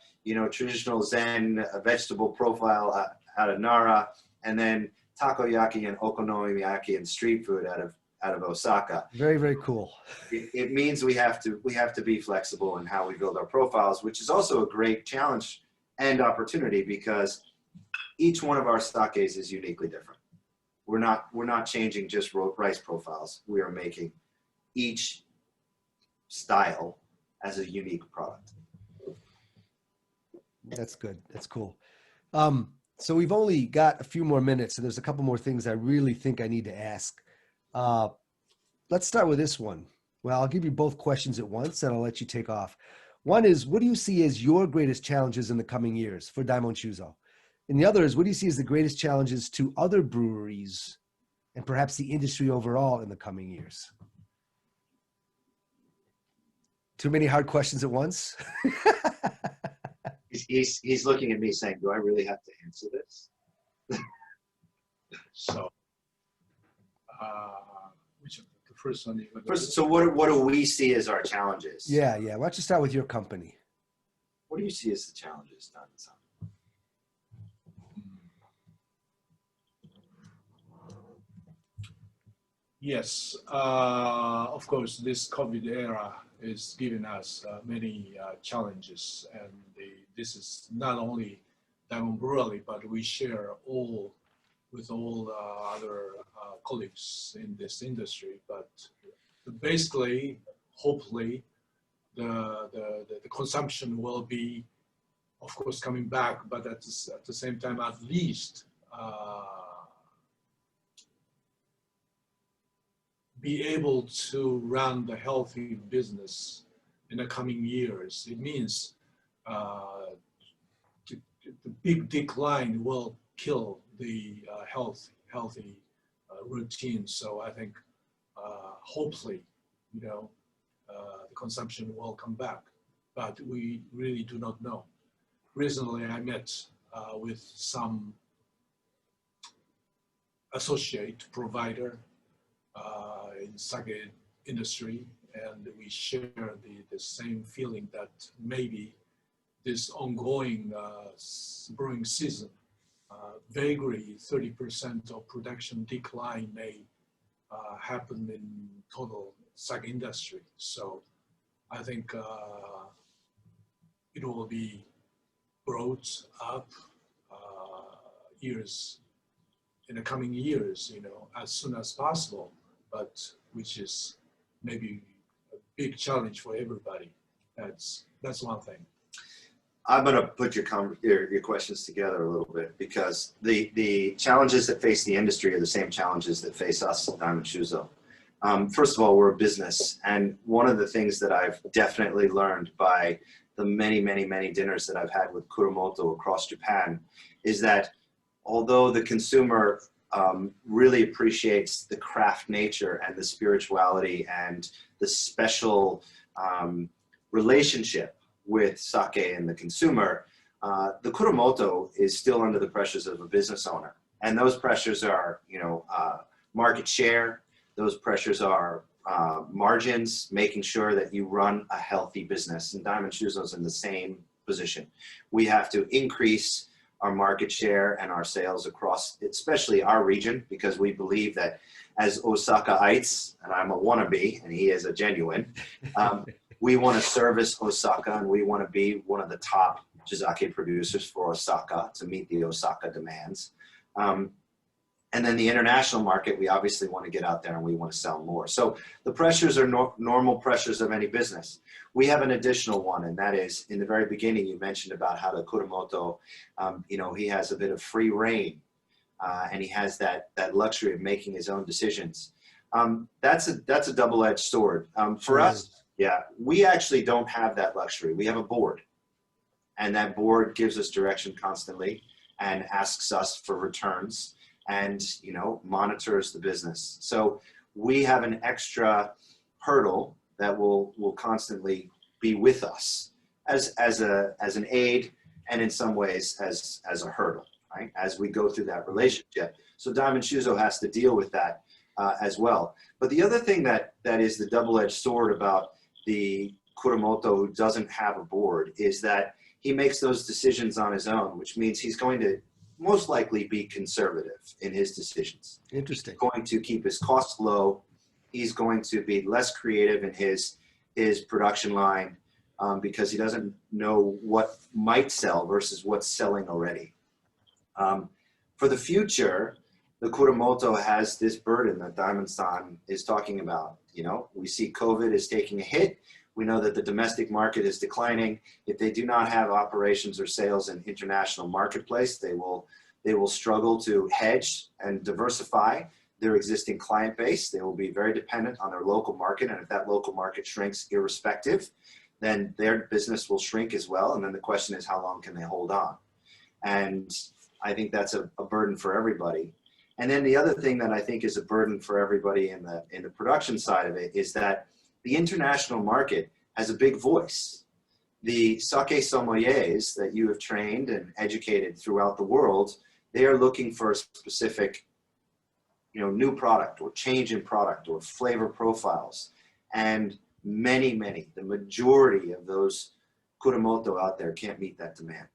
traditional Zen vegetable profile out of Nara, and then takoyaki and okonomiyaki and street food out of Osaka. Very, very cool. It means we have to be flexible in how we build our profiles, which is also a great challenge and opportunity because each one of our sakes is uniquely different. We're not changing just rice profiles. We are making each style as a unique product. That's good. That's cool. So we've only got a few more minutes, and there's a couple more things I really think I need to ask. Let's start with this one. Well, I'll give you both questions at once, and I'll let you take off. One is, what do you see as your greatest challenges in the coming years for Daimon Shuzo? And the other is, what do you see as the greatest challenges to other breweries and perhaps the industry overall in the coming years? Too many hard questions at once? He's looking at me saying, do I really have to answer this? So, which of the first one? So what do we see as our challenges? Yeah. Why don't you start with your company? What do you see as the challenges, Damon-san? Yes, of course, this COVID era is giving us many challenges, and this is not only Daimon Brewery, but we share with all other colleagues in this industry. But basically, hopefully, the consumption will be, of course, coming back, but at the same time, at least be able to run the healthy business in the coming years. It means the big decline will kill the healthy routine. So I think hopefully, the consumption will come back, but we really do not know. Recently, I met with some associate provider in sake industry, and we share the same feeling that maybe this ongoing brewing season, vaguely 30% of production decline may happen in total sake industry. So I think it will be brought up years in the coming years, as soon as possible, but which is maybe a big challenge for everybody. That's one thing. I'm going to put your questions together a little bit, because the challenges that face the industry are the same challenges that face us at Diamond Shuzo. First of all, we're a business, and one of the things that I've definitely learned by the many dinners that I've had with Kuromoto across Japan is that although the consumer really appreciates the craft nature and the spirituality and the special relationship with sake and the consumer, the Kuromoto is still under the pressures of a business owner. And those pressures are, market share, those pressures are margins, making sure that you run a healthy business. And Diamond Shuzo's in the same position. We have to increase our market share and our sales across, especially our region, because we believe that as Osaka-ites, and I'm a wannabe, and he is a genuine, we want to service Osaka, and we want to be one of the top Jizake producers for Osaka to meet the Osaka demands. And then the international market, we obviously want to get out there and we want to sell more. So the pressures are normal pressures of any business. We have an additional one, and that is, in the very beginning, you mentioned about how the Kuromoto, he has a bit of free reign, and he has that luxury of making his own decisions. That's a double-edged sword. For us, yeah, we actually don't have that luxury. We have a board, and that board gives us direction constantly and asks us for returns and, monitors the business. So we have an extra hurdle that will constantly be with us as an aid, and in some ways as a hurdle, right? As we go through that relationship. So Diamond Shuzo has to deal with that as well. But the other thing that is the double-edged sword about the Kuromoto who doesn't have a board is that he makes those decisions on his own, which means he's going to most likely be conservative in his decisions. Interesting. He's going to keep his costs low. He's going to be less creative in his production line because he doesn't know what might sell versus what's selling already. For the future, the Kuromoto has this burden that Daimon-san is talking about. We see COVID is taking a hit. We know that the domestic market is declining. If they do not have operations or sales in international marketplace, they will struggle to hedge and diversify their existing client base. They will be very dependent on their local market, and if that local market shrinks irrespective, then their business will shrink as well. And then the question is, how long can they hold on? And I think that's a burden for everybody. And then the other thing that I think is a burden for everybody in the production side of it is that the international market has a big voice. The sake sommeliers that you have trained and educated throughout the world, they are looking for a specific, new product or change in product or flavor profiles. And the majority of those Kuromoto out there can't meet that demand.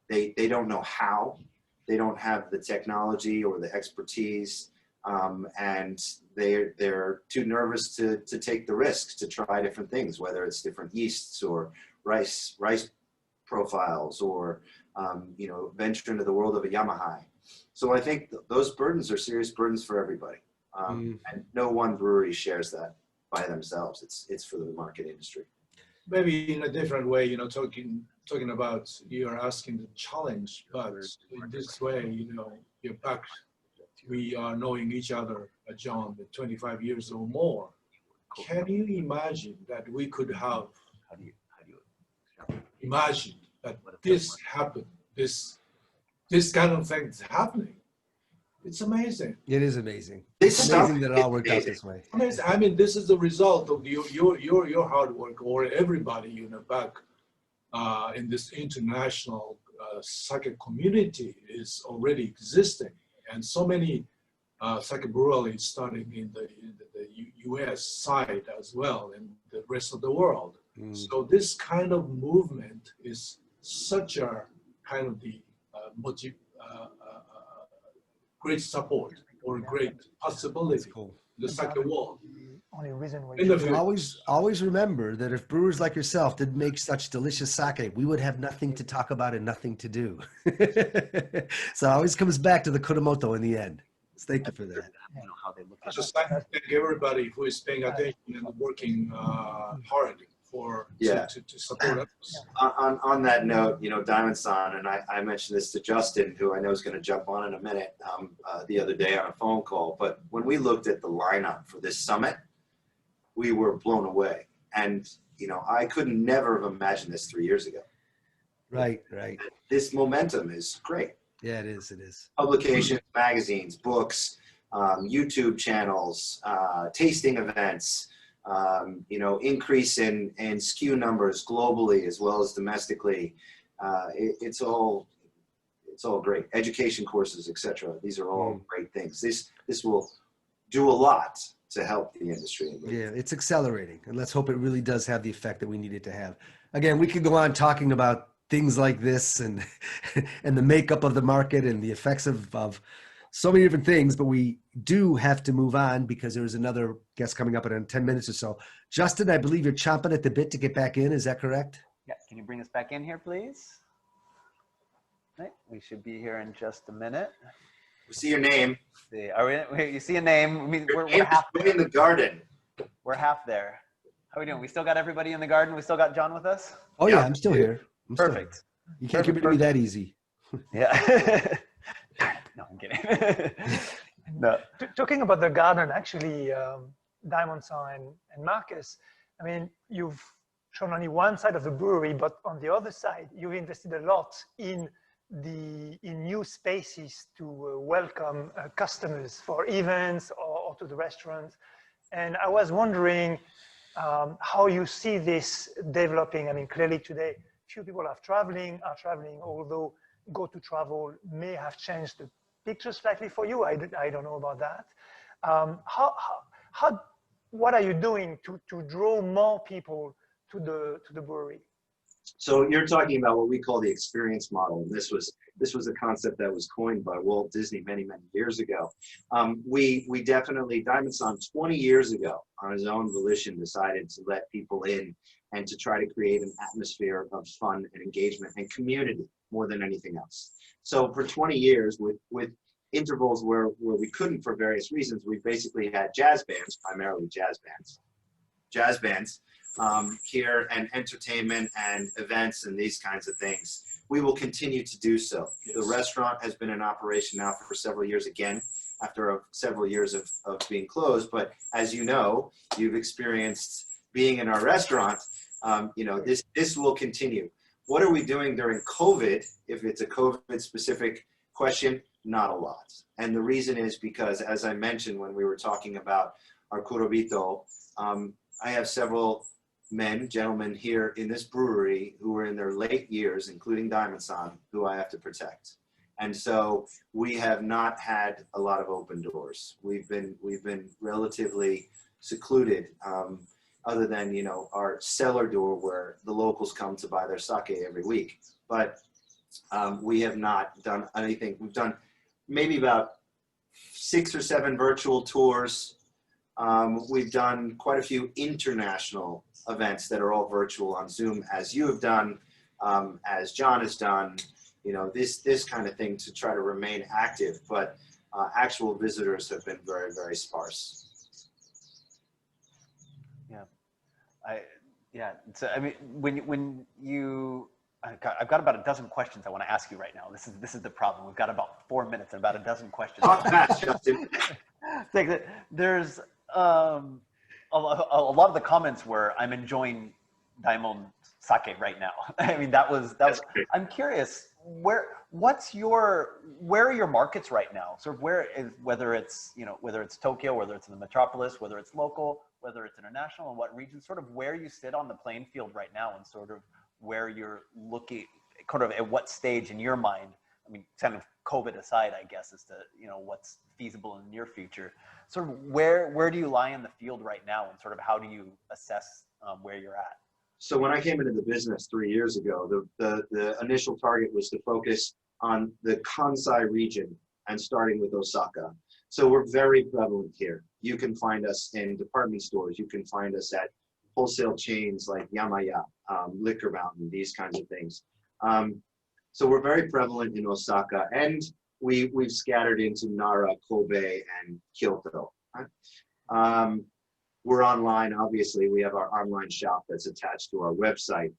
They don't know how. They don't have the technology or the expertise, and they're too nervous to take the risks to try different things, whether it's different yeasts or rice profiles or venture into the world of a Yamahai. So I think those burdens are serious burdens for everybody, and no one brewery shares that by themselves. It's for the market industry. Maybe in a different way, talking about, you're asking the challenge, but in this way, you're back. We are knowing each other, John, 25 years or more. Can you imagine that we could have imagined that this happened, this kind of thing is happening? It's amazing. It is amazing. This It's stuff amazing that it all worked out amazing. this way. Amazing. I mean, this is the result of your hard work, or everybody, back in this international sake community is already existing, and so many sake breweries starting in the U.S. side as well, and the rest of the world. So this kind of movement is such a kind of the great support or great possibility Cool. in the sake world. Only reason why In the you future. Always remember that if brewers like yourself did make such delicious sake, we would have nothing to talk about and nothing to do. So it always comes back to the Kuromoto in the end. So thank you for that. I don't know how they look at Just thank everybody who is paying attention and working hard for to support us. On that note, Daimon-san, and I mentioned this to Justin, who I know is going to jump on in a minute, the other day on a phone call. But when we looked at the lineup for this summit, we were blown away. And, I could never have imagined this 3 years ago. Right. This momentum is great. Yeah, it is. Publications, magazines, books, YouTube channels, tasting events, increase in SKU numbers globally as well as domestically. It's all great. Education courses, etc. These are all great things. This will do a lot to help the industry. Yeah, it's accelerating, and let's hope it really does have the effect that we need it to have. Again, we could go on talking about things like this and and the makeup of the market and the effects of so many different things, but we do have to move on because there's another guest coming up in 10 minutes or so. Justin, I believe you're chomping at the bit to get back in. Is that correct? Yeah, can you bring us back in here, please? Right. We should be here in just a minute. We see your name. See, you see a name? I mean, Your we're name half is there. in the garden. We're half there. How are we doing? We still got everybody in the garden? We still got John with us? Oh yeah, I'm still here. I'm still Perfect. here. You can't get rid of me that easy. Yeah. No, I'm kidding. No. talking about the garden, actually, Daimon-san and Marcus, I mean, you've shown only one side of the brewery, but on the other side, you've invested a lot in new spaces to welcome customers for events or to the restaurants. And I was wondering how you see this developing. I mean, clearly today, few people are traveling, although Go to Travel may have changed the picture slightly for you. I don't know about that. What are you doing to draw more people to the brewery? So you're talking about what we call the experience model. This was a concept that was coined by Walt Disney many years ago. We definitely, Daimon-san 20 years ago, on his own volition, decided to let people in and to try to create an atmosphere of fun and engagement and community more than anything else. So for 20 years, with intervals where we couldn't for various reasons, we basically had jazz bands, primarily jazz bands here, and entertainment and events and these kinds of things. We will continue to do so. Yes. The restaurant has been in operation now for several years again, after several years of being closed. But as you know, you've experienced being in our restaurant, this will continue. What are we doing during COVID? If it's a COVID specific question, not a lot. And the reason is because, as I mentioned when we were talking about our Kurobito, I have several gentlemen here in this brewery who are in their late years, including Daimon-san, who I have to protect. And so we have not had a lot of open doors. We've been relatively secluded, other than, our cellar door where the locals come to buy their sake every week. But we have not done anything. We've done maybe about 6 or 7 virtual tours. We've done quite a few international events that are all virtual on Zoom, as you have done, as John has done, this kind of thing to try to remain active. But actual visitors have been very sparse. So I mean, when you, I've got about a dozen questions I want to ask you right now. This is the problem. We've got about 4 minutes and about a dozen questions. Talk fast, Justin. There's a lot of the comments where I'm enjoying Daimon sake right now. I mean, that was, great. I'm curious, where are your markets right now? Sort of where is, whether it's, you know, whether it's Tokyo, whether it's in the metropolis, whether it's local, whether it's international, and what region, sort of where you sit on the playing field right now, and sort of where you're looking, kind of at what stage in your mind, I mean, kind of COVID aside, I guess, as to, you know, what's feasible in the near future. Sort of where do you lie in the field right now, and sort of how do you assess where you're at? So when I came into the business 3 years ago, the initial target was to focus on the Kansai region and starting with Osaka. So we're very prevalent here. You can find us in department stores. You can find us at wholesale chains like Yamaya, Liquor Mountain, these kinds of things. So we're very prevalent in Osaka, and we've scattered into Nara, Kobe, and Kyoto. Right? We're online, obviously. We have our online shop that's attached to our website.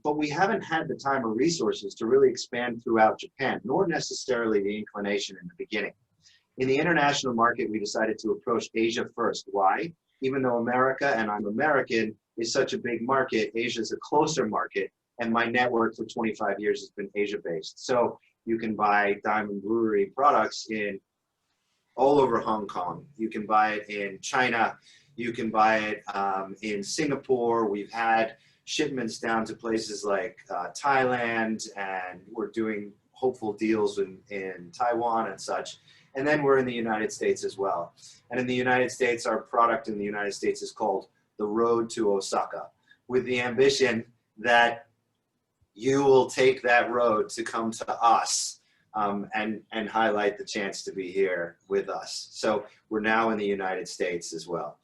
But we haven't had the time or resources to really expand throughout Japan, nor necessarily the inclination in the beginning. In the international market, we decided to approach Asia first. Why? Even though America, and I'm American, is such a big market, Asia is a closer market, and my network for 25 years has been Asia-based. So you can buy Diamond Brewery products in all over Hong Kong. You can buy it in China. You can buy it in Singapore. We've had shipments down to places like Thailand, and we're doing hopeful deals in Taiwan and such. And then we're in the United States as well. And in the United States, our product in the United States is called The Road to Osaka, with the ambition that you will take that road to come to us and highlight the chance to be here with us. So we're now in the United States as well.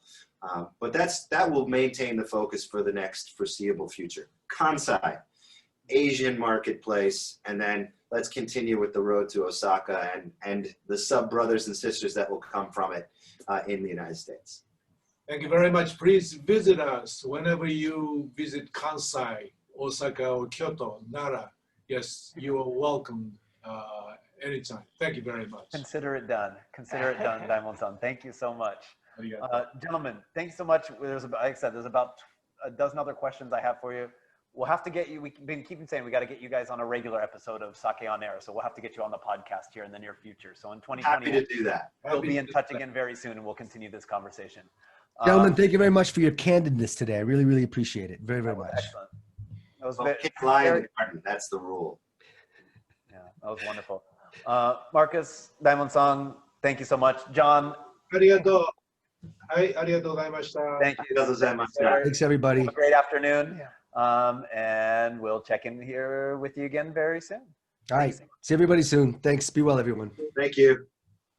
But that will maintain the focus for the next foreseeable future. Kansai, Asian marketplace, and then let's continue with the road to Osaka and the sub brothers and sisters that will come from it in the United States. Thank you very much. Please visit us whenever you visit Kansai, Osaka, or Kyoto, Nara. Yes, you are welcome anytime. Thank you very much. Consider it done. Consider it done, Daimon-san. Thank you so much. Gentlemen, thanks so much. There's, like I said, there's about a dozen other questions I have for you. We'll have to get you, we've been keeping saying we got to get you guys on a regular episode of Sake on Air. So we'll have to get you on the podcast here in the near future. So in 2020, Happy to do that. we'll be in touch again very soon, and we'll continue this conversation. Gentlemen, thank you very much for your candidness today. I really, really appreciate it. Very, very much. Excellent. That was Can't lie in the garden. That's the rule. Yeah, that was wonderful. Marcus, Daimon-san, thank you so much. John. ありがとう。はい、ありがとうございました。 Thank you. Thanks, everybody. Have a great afternoon. Yeah. And we'll check in here with you again very soon. All right. See everybody soon. Thanks. Be well, everyone. Thank you.